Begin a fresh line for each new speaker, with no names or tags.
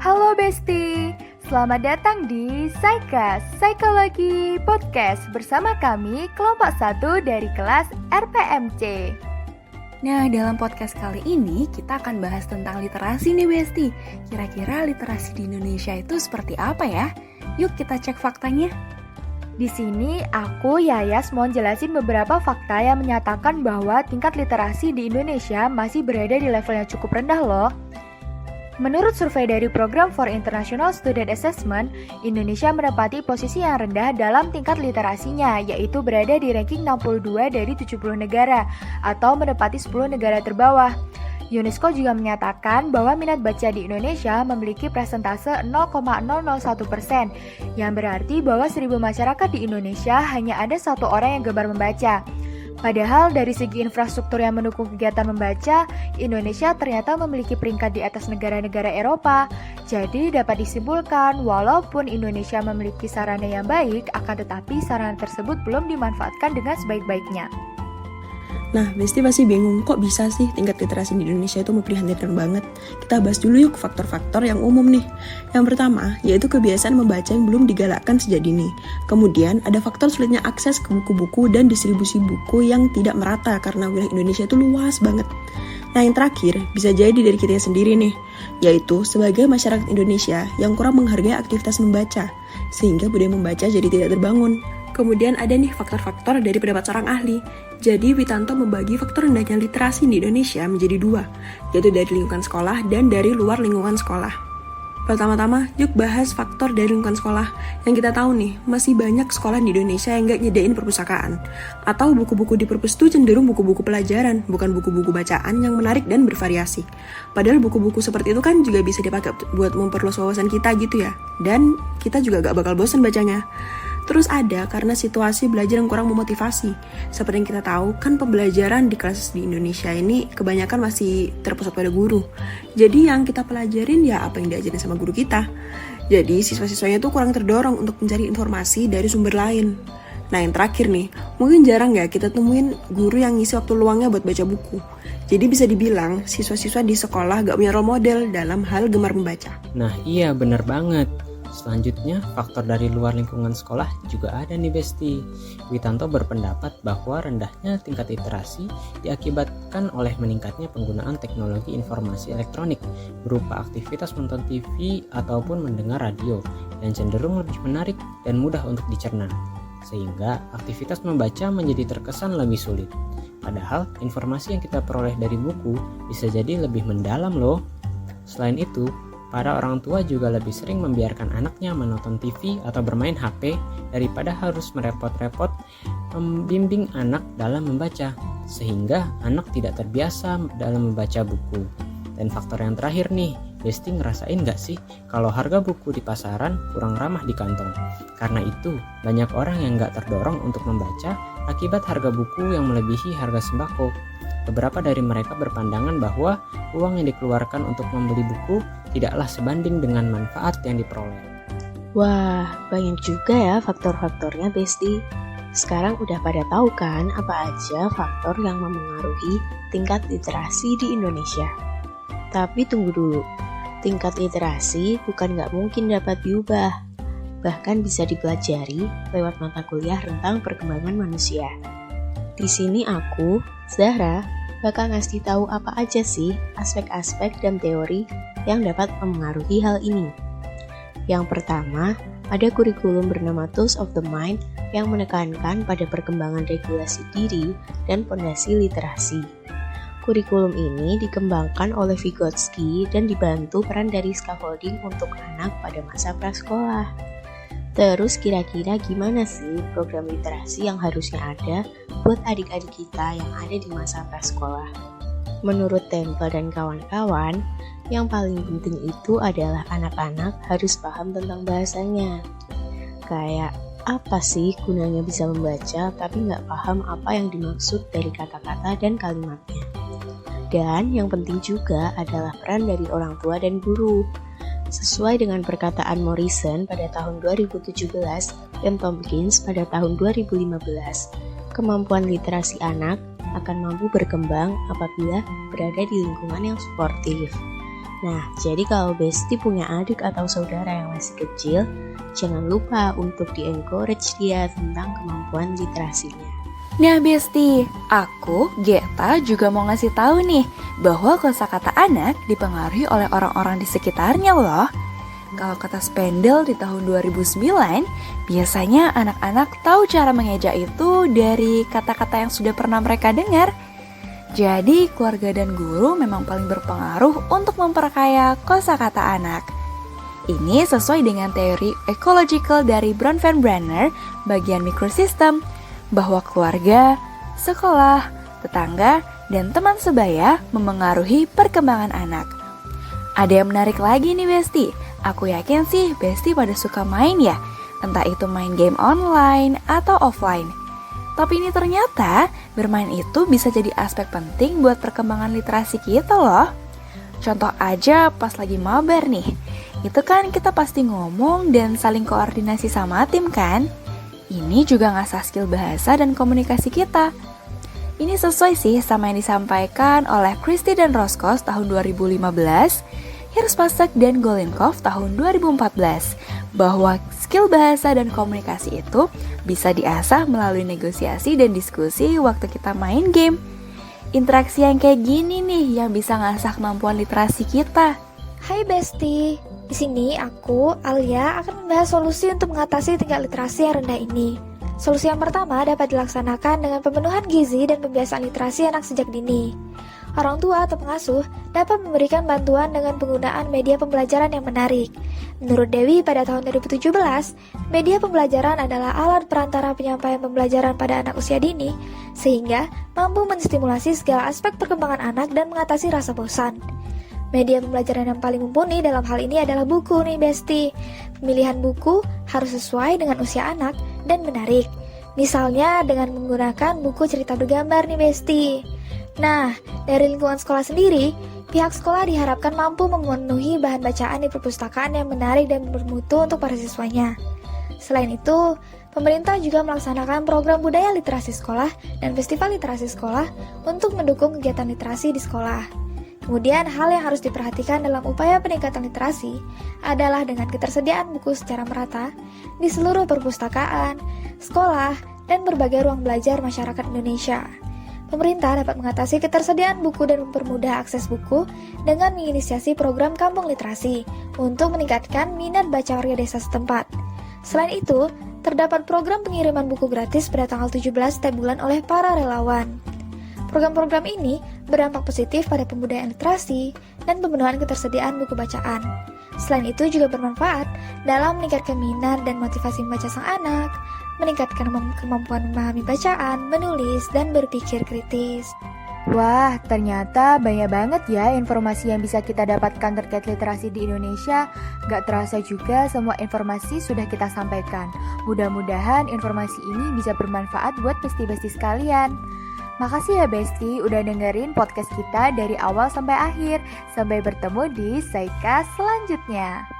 Halo Besti, selamat datang di Psikas Psikologi Podcast bersama kami kelompok 1 dari kelas RPMC.
Nah, dalam podcast kali ini kita akan bahas tentang literasi nih Besti. Kira-kira literasi di Indonesia itu seperti apa ya? Yuk kita cek faktanya.
Di sini aku, Yayas, mau jelasin beberapa fakta yang menyatakan bahwa tingkat literasi di Indonesia masih berada di level yang cukup rendah loh. Menurut survei dari Program for International Student Assessment, Indonesia menempati posisi yang rendah dalam tingkat literasinya, yaitu berada di ranking 62 dari 70 negara, atau menempati 10 negara terbawah. UNESCO juga menyatakan bahwa minat baca di Indonesia memiliki persentase 0,001%, yang berarti bahwa 1.000 masyarakat di Indonesia hanya ada 1 orang yang gemar membaca. Padahal dari segi infrastruktur yang mendukung kegiatan membaca, Indonesia ternyata memiliki peringkat di atas negara-negara Eropa. Jadi dapat disimpulkan, walaupun Indonesia memiliki sarana yang baik, akan tetapi sarana tersebut belum dimanfaatkan dengan sebaik-baiknya.
Nah, Besti pasti bingung, kok bisa sih tingkat literasi di Indonesia itu memprihatinkan banget? Kita bahas dulu yuk faktor-faktor yang umum nih. Yang pertama, yaitu kebiasaan membaca yang belum digalakkan sejak dini. Kemudian, ada faktor sulitnya akses ke buku-buku dan distribusi buku yang tidak merata karena wilayah Indonesia itu luas banget. Nah, yang terakhir, bisa jadi dari kita sendiri nih, yaitu sebagai masyarakat Indonesia yang kurang menghargai aktivitas membaca, sehingga budaya membaca jadi tidak terbangun. Kemudian ada nih faktor-faktor dari pendapat seorang ahli. Jadi Witanto membagi faktor rendahnya literasi di Indonesia menjadi 2, yaitu dari lingkungan sekolah dan dari luar lingkungan sekolah. Pertama-tama, yuk bahas faktor dari lingkungan sekolah. Yang kita tahu nih, masih banyak sekolah di Indonesia yang nggak nyediain perpustakaan. Atau buku-buku di perpus itu cenderung buku-buku pelajaran, bukan buku-buku bacaan yang menarik dan bervariasi. Padahal buku-buku seperti itu kan juga bisa dipakai buat memperluas wawasan kita gitu ya. Dan kita juga gak bakal bosan bacanya. Terus ada karena situasi belajar yang kurang memotivasi. Seperti yang kita tahu, kan pembelajaran di kelas di Indonesia ini kebanyakan masih terpusat pada guru. Jadi yang kita pelajarin ya apa yang diajarin sama guru kita. Jadi siswa-siswanya tuh kurang terdorong untuk mencari informasi dari sumber lain. Nah yang terakhir nih, mungkin jarang ya kita temuin guru yang ngisi waktu luangnya buat baca buku. Jadi bisa dibilang siswa-siswa di sekolah gak punya role model dalam hal gemar membaca.
Nah iya bener banget. Selanjutnya, faktor dari luar lingkungan sekolah juga ada nih Besti. Witanto berpendapat bahwa rendahnya tingkat literasi diakibatkan oleh meningkatnya penggunaan teknologi informasi elektronik berupa aktivitas menonton TV ataupun mendengar radio yang cenderung lebih menarik dan mudah untuk dicerna. Sehingga aktivitas membaca menjadi terkesan lebih sulit. Padahal informasi yang kita peroleh dari buku bisa jadi lebih mendalam loh. Selain itu, para orang tua juga lebih sering membiarkan anaknya menonton TV atau bermain HP daripada harus merepot-repot membimbing anak dalam membaca, sehingga anak tidak terbiasa dalam membaca buku. Dan faktor yang terakhir nih, Besti ngerasain gak sih kalau harga buku di pasaran kurang ramah di kantong? Karena itu, banyak orang yang gak terdorong untuk membaca akibat harga buku yang melebihi harga sembako. Beberapa dari mereka berpandangan bahwa uang yang dikeluarkan untuk membeli buku tidaklah sebanding dengan manfaat yang diperoleh.
Wah, banyak juga ya faktor-faktornya Besti. Sekarang udah pada tahu kan apa aja faktor yang memengaruhi tingkat literasi di Indonesia. Tapi tunggu dulu, tingkat literasi bukan nggak mungkin dapat diubah. Bahkan bisa dipelajari lewat mata kuliah tentang perkembangan manusia. Di sini aku, Zahra, bakal ngasih tahu apa aja sih aspek-aspek dan teori yang dapat memengaruhi hal ini. Yang pertama, ada kurikulum bernama Tools of the Mind yang menekankan pada perkembangan regulasi diri dan fondasi literasi. Kurikulum ini dikembangkan oleh Vygotsky dan dibantu peran dari scaffolding untuk anak pada masa prasekolah. Terus kira-kira gimana sih program literasi yang harusnya ada buat adik-adik kita yang ada di masa prasekolah? Menurut Temple dan kawan-kawan, yang paling penting itu adalah anak-anak harus paham tentang bahasanya. Kayak apa sih gunanya bisa membaca tapi nggak paham apa yang dimaksud dari kata-kata dan kalimatnya. Dan yang penting juga adalah peran dari orang tua dan guru. Sesuai dengan perkataan Morrison pada tahun 2017 dan Tompkins pada tahun 2015, kemampuan literasi anak akan mampu berkembang apabila berada di lingkungan yang suportif. Nah, jadi kalau Besti punya adik atau saudara yang masih kecil, jangan lupa untuk di-encourage dia tentang kemampuan literasinya.
Nah Besti, aku, Geta juga mau ngasih tahu nih bahwa kosakata anak dipengaruhi oleh orang-orang di sekitarnya loh. Kalau kata Spendel di tahun 2009, biasanya anak-anak tahu cara mengeja itu dari kata-kata yang sudah pernah mereka dengar. Jadi keluarga dan guru memang paling berpengaruh untuk memperkaya kosakata anak. Ini sesuai dengan teori ecological dari Bronfenbrenner bagian mikrosistem, bahwa keluarga, sekolah, tetangga, dan teman sebaya memengaruhi perkembangan anak. Ada yang menarik lagi nih Besti, aku yakin sih Besti pada suka main ya, entah itu main game online atau offline. Tapi ini ternyata bermain itu bisa jadi aspek penting buat perkembangan literasi kita loh. Contoh aja pas lagi mabar nih, itu kan kita pasti ngomong dan saling koordinasi sama tim kan? Ini juga ngasah skill bahasa dan komunikasi kita. Ini sesuai sih sama yang disampaikan oleh Christy dan Roskos tahun 2015, Hirspasek dan Golenkov tahun 2014, bahwa skill bahasa dan komunikasi itu bisa diasah melalui negosiasi dan diskusi waktu kita main game. Interaksi yang kayak gini nih yang bisa ngasah kemampuan literasi kita.
Hai Besti, di sini aku, Alia, akan membahas solusi untuk mengatasi tingkat literasi yang rendah ini. Solusi yang pertama dapat dilaksanakan dengan pemenuhan gizi dan pembiasaan literasi anak sejak dini. Orang tua atau pengasuh dapat memberikan bantuan dengan penggunaan media pembelajaran yang menarik. Menurut Dewi pada tahun 2017, media pembelajaran adalah alat perantara penyampaian pembelajaran pada anak usia dini, sehingga mampu menstimulasi segala aspek perkembangan anak dan mengatasi rasa bosan. Media pembelajaran yang paling mumpuni dalam hal ini adalah buku nih Besti. Pemilihan buku harus sesuai dengan usia anak dan menarik. Misalnya dengan menggunakan buku cerita bergambar nih Besti. Nah, dari lingkungan sekolah sendiri, pihak sekolah diharapkan mampu memenuhi bahan bacaan di perpustakaan yang menarik dan bermutu untuk para siswanya. Selain itu, pemerintah juga melaksanakan program budaya literasi sekolah dan festival literasi sekolah untuk mendukung kegiatan literasi di sekolah. Kemudian, hal yang harus diperhatikan dalam upaya peningkatan literasi adalah dengan ketersediaan buku secara merata di seluruh perpustakaan, sekolah, dan berbagai ruang belajar masyarakat Indonesia. Pemerintah dapat mengatasi ketersediaan buku dan mempermudah akses buku dengan menginisiasi program kampung literasi untuk meningkatkan minat baca warga desa setempat. Selain itu, terdapat program pengiriman buku gratis pada tanggal 17 setiap bulan oleh para relawan. Program-program ini berdampak positif pada pembudayaan literasi dan pemenuhan ketersediaan buku bacaan. Selain itu juga bermanfaat dalam meningkatkan minat dan motivasi membaca sang anak, meningkatkan kemampuan memahami bacaan, menulis, dan berpikir kritis.
Wah, ternyata banyak banget ya informasi yang bisa kita dapatkan terkait literasi di Indonesia. Gak terasa juga semua informasi sudah kita sampaikan. Mudah-mudahan informasi ini bisa bermanfaat buat besti-besti sekalian. Makasih ya Besti udah dengerin podcast kita dari awal sampai akhir. Sampai bertemu di Saika selanjutnya.